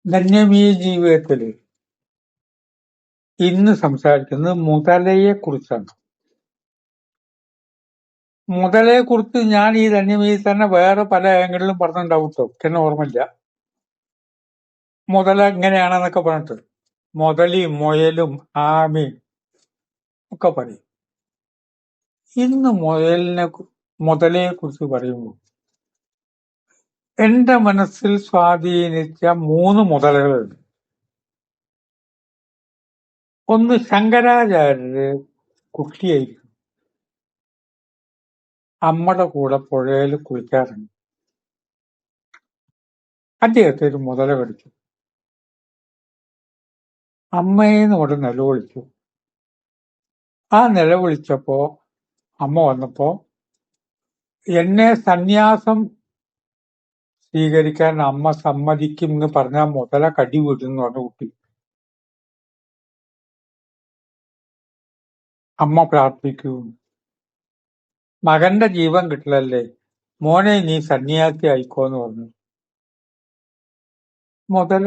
ധന്യമീ ജീവിതത്തില് ഇന്ന് സംസാരിക്കുന്നത് മുതലയെക്കുറിച്ചാണ്. മുതലയെക്കുറിച്ച് ഞാൻ ഈ ധന്യമീ തന്നെ വേറെ പല ആംഗിളിലും പറഞ്ഞിട്ടുണ്ടാവും കേട്ടോ, എന്നെ ഓർമ്മയില്ല. മുതല ഇങ്ങനെയാണെന്നൊക്കെ പറഞ്ഞിട്ട് മുതലയും മുയലും ആമയും ഒക്കെ പറയും. ഇന്ന് മുതലയെ കുറിച്ച് പറയുമ്പോൾ എന്റെ മനസ്സിൽ സ്വാധീനിച്ച 3 മുതലകളുണ്ട്. ഒന്ന്, ശങ്കരാചാര്യര് കുട്ടിയായിരിക്കും അമ്മയുടെ കൂടെ പുഴയിൽ കുളിക്കാറുണ്ട്. അദ്ദേഹത്തെ ഒരു മുതല കടിച്ചു. അമ്മേന്ന് ഇവിടെ നിലവിളിച്ചു. ആ നിലവിളിച്ചപ്പോ അമ്മ വന്നപ്പോ എന്നെ സന്യാസം സ്വീകരിക്കാൻ അമ്മ സമ്മതിക്കും എന്ന് പറഞ്ഞാൽ മുതല കടി വിടുന്നു പറഞ്ഞ കുട്ടി. അമ്മ പ്രാർത്ഥിക്കൂ, മകന്റെ ജീവൻ കിട്ടില്ലല്ലേ, മോനെ നീ സന്യാസി ആയിക്കോന്ന് പറഞ്ഞു. മുതല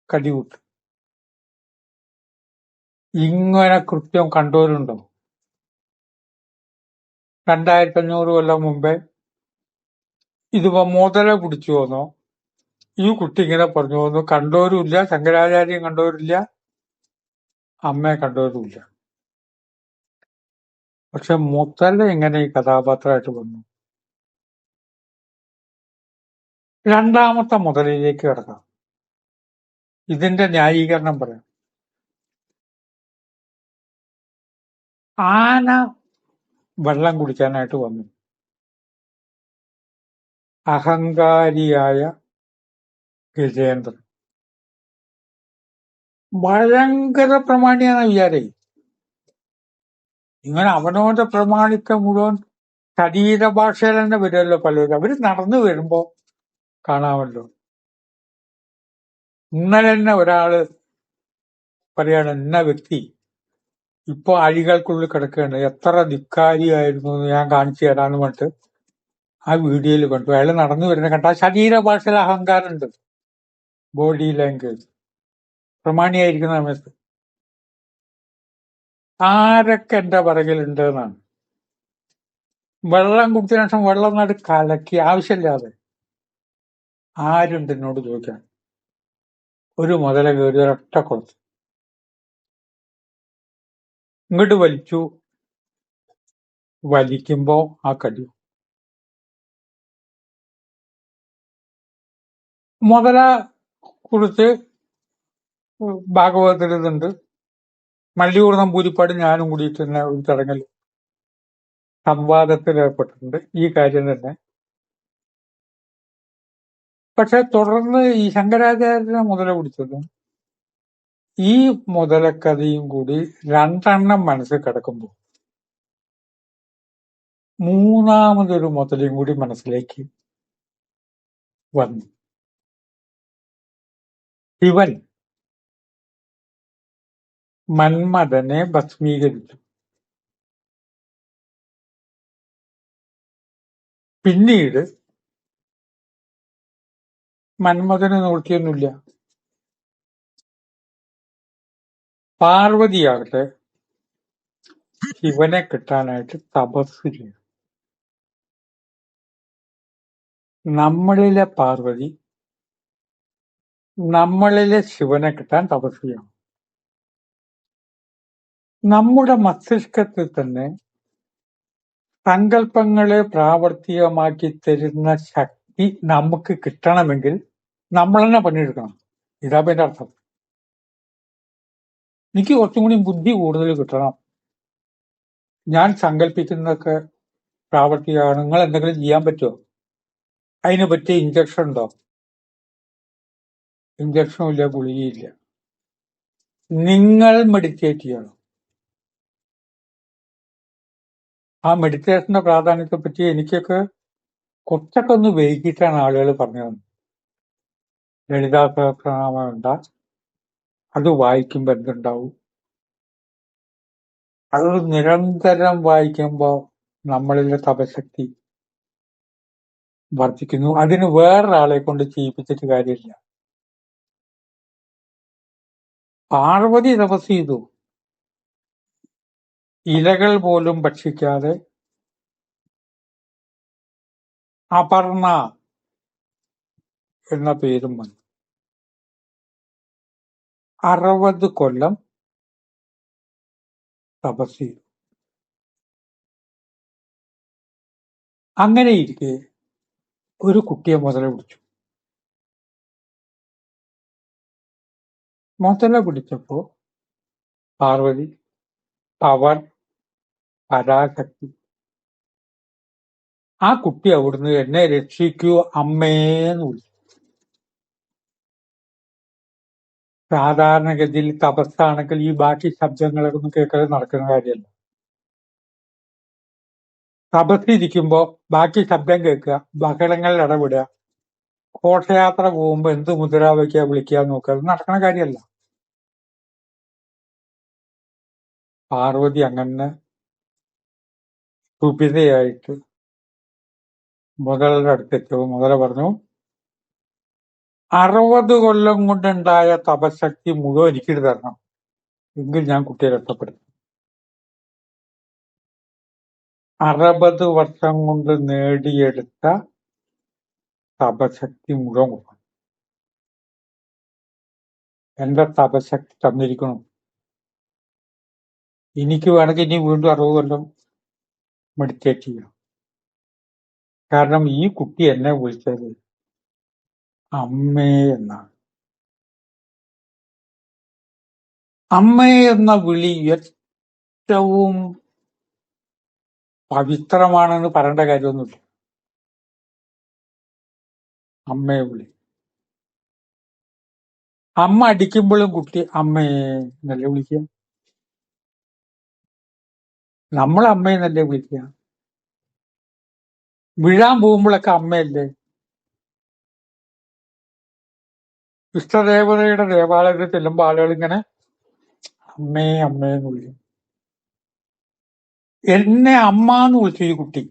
കടി വിട്ടു. ഇങ്ങനെ കൃത്യം കണ്ടവരുണ്ടോ? 2500 കൊല്ലം മുമ്പേ ഇതിപ്പോ മുതല പിടിച്ചു പോന്നോ ഈ കുട്ടി ഇങ്ങനെ പറഞ്ഞു പോന്നു. കണ്ടവരുമില്ല, ശങ്കരാചാര്യം കണ്ടവരില്ല, അമ്മയെ കണ്ടവരുമില്ല. പക്ഷെ മുതല എങ്ങനെ ഈ കഥാപാത്രമായിട്ട് വന്നു? രണ്ടാമത്തെ മുതലയിലേക്ക് കിടക്കാം. ഇതിന്റെ ന്യായീകരണം പറയാം. ആന വെള്ളം കുടിക്കാനായിട്ട് വന്നു. അഹങ്കാരിയായ ഗജേന്ദ്രൻ ഭയങ്കര പ്രമാണിയാണ് വിചാരേ. ഇങ്ങനെ അവനവന്റെ പ്രമാണിക്കം മുഴുവൻ ശരീരഭാഷയിൽ തന്നെ വരുമല്ലോ പലരും. അവര് നടന്നു വരുമ്പോ കാണാമല്ലോ. ഇന്നലെ തന്നെ ഒരാള് പറയാണ്, ഇന്ന വ്യക്തി ഇപ്പൊ അഴികൾക്കുള്ളിൽ കിടക്കുകയാണ്, എത്ര ധിക്കാരിയായിരുന്നു എന്ന് ഞാൻ കാണിച്ചു തരാന്ന് പറഞ്ഞിട്ട് ആ വീഡിയോയിൽ കണ്ടു. അയാൾ നടന്നു വരുന്ന കണ്ട ശരീരഭാഷയിൽ അഹങ്കാരമുണ്ട്, ബോഡി ലാംഗ്വേജ്. പ്രമാണിയായിരിക്കുന്ന സമയത്ത് ആരൊക്കെ എന്റെ പിറകിലുണ്ട് എന്നാണ്. വെള്ളം കുടിച്ചതിന് ശേഷം വെള്ളം നാട് കലക്കി ആവശ്യമില്ലാതെ ആരുണ്ട് എന്നോട് ചോദിക്കാൻ. ഒരു മുതല കയറി ഒരൊറ്റ കുളത്ത് ഇങ്ങോട്ട് വലിച്ചു. വലിക്കുമ്പോ ആ കടി. മുതല കുറിച്ച് ഭാഗവതത്തിൽ ഇതുണ്ട്. മല്ലിയൂർന്നം പൂരിപ്പാട് ഞാനും കൂടിയിട്ട് തന്നെ ഒരു ചടങ്ങിൽ സംവാദത്തിൽ ഏർപ്പെട്ടിട്ടുണ്ട് ഈ കാര്യം തന്നെ. പക്ഷെ തുടർന്ന് ഈ ശങ്കരാചാര്യനെ മുതല പിടിച്ചതും ഈ മുതലക്കഥയും കൂടി രണ്ടെണ്ണം മനസ്സിൽ കിടക്കുമ്പോൾ മൂന്നാമതൊരു മുതലയും കൂടി മനസ്സിലേക്ക് വന്നു. ശിവൻ മന്മഥനെ ഭസ്മീകരിച്ചു. പിന്നീട് മന്മഥന് നിവൃത്തിയൊന്നുമില്ല. പാർവതിയാകട്ടെ ശിവനെ കിട്ടാനായിട്ട് തപസ് ചെയ്തു. നമ്മളിലെ പാർവതി നമ്മളിലെ ശിവനെ കിട്ടാൻ തപസ് ചെയ്യണം. നമ്മുടെ മസ്തിഷ്കത്തിൽ തന്നെ സങ്കല്പങ്ങളെ പ്രാവർത്തികമാക്കി തരുന്ന ശക്തി നമുക്ക് കിട്ടണമെങ്കിൽ നമ്മൾ തന്നെ പണിയെടുക്കണം. ഇതാ എന്റെ അർത്ഥം. എനിക്ക് കുറച്ചും കൂടി ബുദ്ധി കൂടുതൽ കിട്ടണം. ഞാൻ സങ്കല്പിക്കുന്നതൊക്കെ പ്രാവർത്തികമാണ്. നിങ്ങൾ എന്തെങ്കിലും ചെയ്യാൻ പറ്റുമോ? അതിന് പറ്റിയ ഇഞ്ചക്ഷൻ ഉണ്ടോ? ഇഞ്ചക്ഷനും ഇല്ല, ഗുളികയില്ല. നിങ്ങൾ മെഡിറ്റേറ്റ് ചെയ്യണം. ആ മെഡിറ്റേഷന്റെ പ്രാധാന്യത്തെ പറ്റി എനിക്കൊക്കെ കുറച്ചൊക്കെ ഒന്ന് വൈകിട്ടാണ് ആളുകൾ പറഞ്ഞു തന്നത്. ലളിതാ സഹസ്രനാമം ഉണ്ടാ, അത് വായിക്കുമ്പോ എന്തുണ്ടാവും? അത് നിരന്തരം വായിക്കുമ്പോ നമ്മളിലെ തപശക്തി വർദ്ധിക്കുന്നു. അതിന് വേറൊരാളെ കൊണ്ട് ചെയ്യിപ്പിച്ചിട്ട് കാര്യമില്ല. പാർവതി തപസ് ചെയ്തു. ഇലകൾ പോലും ഭക്ഷിക്കാതെ അപർണ എന്ന പേരും വന്നു. 60 കൊല്ലം തപസ് ചെയ്തു. അങ്ങനെയിരിക്കെ ഒരു കുട്ടിയെ മുതല പിടിച്ചു. മുതല പിടിച്ചപ്പോ പാർവതി പവർ പരാശക്തി ആ കുട്ടി അവിടുന്ന് എന്നെ രക്ഷിക്കൂ അമ്മേന്ന് വിളിച്ചു. സാധാരണഗതിയിൽ തപസ്സാണെങ്കിൽ ഈ ബാക്കി ശബ്ദങ്ങളൊക്കെ ഒന്നും കേൾക്കാതെ നടക്കുന്ന കാര്യമല്ല. തപസ്സിരിക്കുമ്പോ ബാക്കി ശബ്ദം കേൾക്കുക, ബഹളങ്ങളിൽ ഇടപെടുക, ഘോഷയാത്ര പോകുമ്പോ എന്ത് മുദ്രാവാക്യ വിളിക്കുക നോക്കുക, അത് നടക്കുന്ന കാര്യമല്ല. പാർവതി അങ്ങനെ സുഭിതയായിട്ട് മുതലയുടെ അടുത്തെത്തിയപ്പോൾ മുതല പറഞ്ഞു, 60 കൊല്ലം കൊണ്ടുണ്ടായ തപശക്തി മുഴുവൻ എനിക്കിട്ട് തരണം, എങ്കിൽ ഞാൻ കുട്ടിയെ രക്ഷപ്പെടുത്തും. 60 വർഷം കൊണ്ട് നേടിയെടുത്ത തപശക്തി മുഴുവൻ കൊടുക്കണം. എന്റെ തപശക്തി തന്നിരിക്കണം. എനിക്ക് വേണമെങ്കിൽ ഇനി വീണ്ടും 60 കൊല്ലം മെഡിറ്റേറ്റ് ചെയ്യാം. കാരണം ഈ കുട്ടി എന്നെ വിളിച്ചത് അമ്മേ എന്നാണ്. അമ്മേ എന്ന വിളി ഏറ്റവും പവിത്രമാണെന്ന് പറയേണ്ട കാര്യമൊന്നുമില്ല. അമ്മയെ വിളി. അമ്മ അടിക്കുമ്പോഴും കുട്ടി അമ്മേ എന്നല്ലേ വിളിക്കുക. നമ്മൾ അമ്മയെന്നല്ലേ വിളിക്കുക. വീഴാൻ പോകുമ്പോഴൊക്കെ അമ്മയല്ലേ. ഇഷ്ടദേവതയുടെ ദേവാലയത്തിൽ ചെല്ലുമ്പോൾ ആളുകൾ ഇങ്ങനെ അമ്മേ അമ്മേ എന്ന് വിളിക്കും. എന്നെ അമ്മ എന്ന് വിളിച്ചു ഈ കുട്ടി.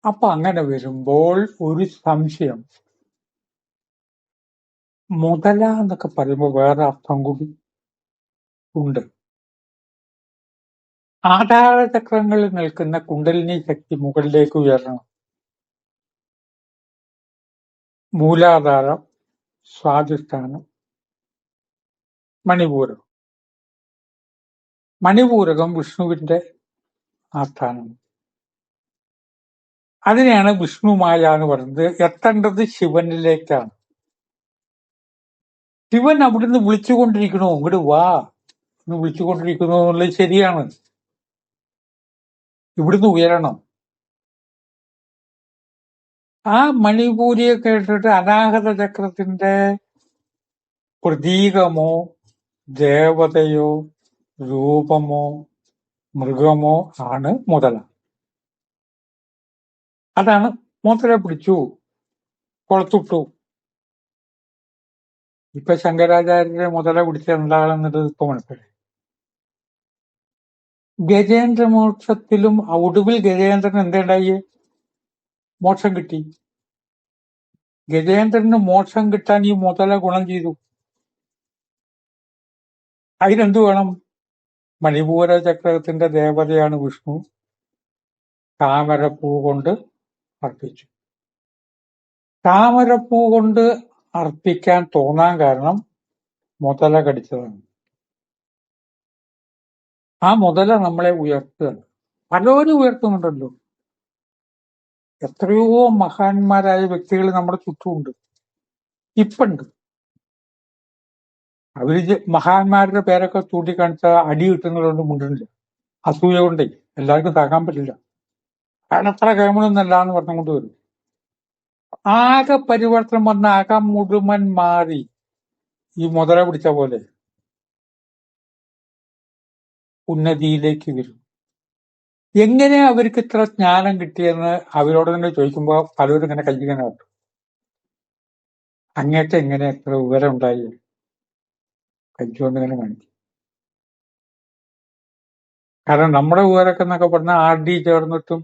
അപ്പൊ അങ്ങനെ വരുമ്പോൾ ഒരു സംശയം, മുതല എന്നൊക്കെ പറയുമ്പോൾ വേറെ അർത്ഥം കൂടി ഉണ്ട്. ആധാരചക്രങ്ങളിൽ നിൽക്കുന്ന കുണ്ടലിനി ശക്തി മുകളിലേക്ക് ഉയരണം. മൂലാധാരം, സ്വാധിഷ്ഠാനം, മണിപൂരകം. മണിപൂരകം വിഷ്ണുവിന്റെ ആസ്ഥാനം. അതിനെയാണ് വിഷ്ണുമായ എന്ന് പറയുന്നത്. എത്തേണ്ടത് ശിവനിലേക്കാണ്. ശിവൻ അവിടുന്ന് വിളിച്ചുകൊണ്ടിരിക്കണോ, ഇങ്ങോട്ട് വാ എന്ന് വിളിച്ചുകൊണ്ടിരിക്കുന്നു എന്നുള്ളത് ശരിയാണ്. ഇവിടുന്ന് ഉയരണം. ആ മണിപൂരിയെ കേട്ടിട്ട് അനാഹത ചക്രത്തിന്റെ പ്രതീകമോ ദേവതയോ രൂപമോ മൃഗമോ ആണ് മുതല. അതാണ് മുതല പിടിച്ചു, കൊളത്തുട്ടു. ഇപ്പൊ ശങ്കരാചാര്യരെ മുതല പിടിച്ച എന്താണെന്നത് ഇപ്പൊ മനസ്സിലായി. ഗജേന്ദ്ര മോക്ഷത്തിലും ഒടുവിൽ ഗജേന്ദ്രൻ എന്തുണ്ടായി? മോക്ഷം കിട്ടി. ഗജേന്ദ്രന് മോക്ഷം കിട്ടാൻ ഈ മുതല ഗുണം ചെയ്തു. അതിനെന്തു വേണം? മണിപൂര ചക്രത്തിന്റെ ദേവതയാണ് വിഷ്ണു. താമരപ്പൂ കൊണ്ട് അർപ്പിച്ചു. താമരപ്പൂ കൊണ്ട് അർപ്പിക്കാൻ തോന്നാൻ കാരണം മുതല കടിച്ചതാണ്. ആ മുതല നമ്മളെ ഉയർത്തുകയാണ്. പലരും ഉയർത്തുന്നുണ്ടല്ലോ. എത്രയോ മഹാന്മാരായ വ്യക്തികൾ നമ്മുടെ ചുറ്റുമുണ്ട്, ഇപ്പുണ്ട്. അവര് മഹാന്മാരുടെ പേരൊക്കെ ചൂണ്ടിക്കാണിച്ച അടി കിട്ടുന്നതുകൊണ്ട് മുണ്ടില്ല. അസൂയ കൊണ്ടേ എല്ലാവർക്കും താങ്ങാൻ പറ്റില്ല. കാരണം അത്ര കേമണമൊന്നല്ല എന്ന് പറഞ്ഞുകൊണ്ട് വരും. ആകെ പരിവർത്തനം വന്ന ആകെ മുഴുവൻ മാറി ഈ മുതല പിടിച്ച പോലെ ഉന്നതിയിലേക്ക് വരും. എങ്ങനെ അവർക്ക് ഇത്ര ജ്ഞാനം കിട്ടിയെന്ന് അവരോട് തന്നെ ചോദിക്കുമ്പോ പലരും ഇങ്ങനെ കയ്യിങ്ങനെ കണ്ടു. അങ്ങേറ്റ എങ്ങനെ എത്ര വിവരം ഉണ്ടായി കഴിച്ചുകൊണ്ട് ഇങ്ങനെ കാണിക്കും. കാരണം നമ്മുടെ വിവരമൊക്കെ എന്നൊക്കെ പറഞ്ഞാൽ RD ചേർന്നിട്ടും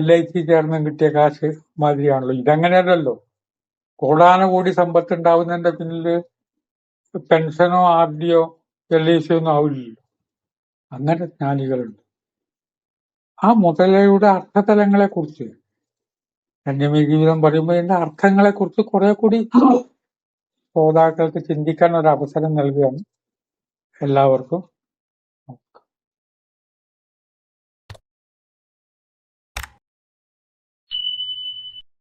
LIC ചേർന്നും കിട്ടിയ കാശ് മാതിരിയാണല്ലോ. ഇതങ്ങനെയല്ലല്ലോ. കോടാനുകോടി സമ്പത്ത് ഉണ്ടാവുന്നതിന്റെ പിന്നില് പെൻഷനോ ആർഡിയോ LIC ഒന്നും ആവില്ലല്ലോ. അങ്ങനെ ജ്ഞാനികളുണ്ട്. ആ മുതലയുടെ അർത്ഥതലങ്ങളെ കുറിച്ച് ധന്യമേ ജീവിതം പറയുമ്പോൾ ഇതിന്റെ അർത്ഥങ്ങളെ കുറിച്ച് കുറെ കൂടി ശ്രോതാക്കൾക്ക് ചിന്തിക്കാൻ ഒരു അവസരം നൽകുകയാണ്. എല്ലാവർക്കും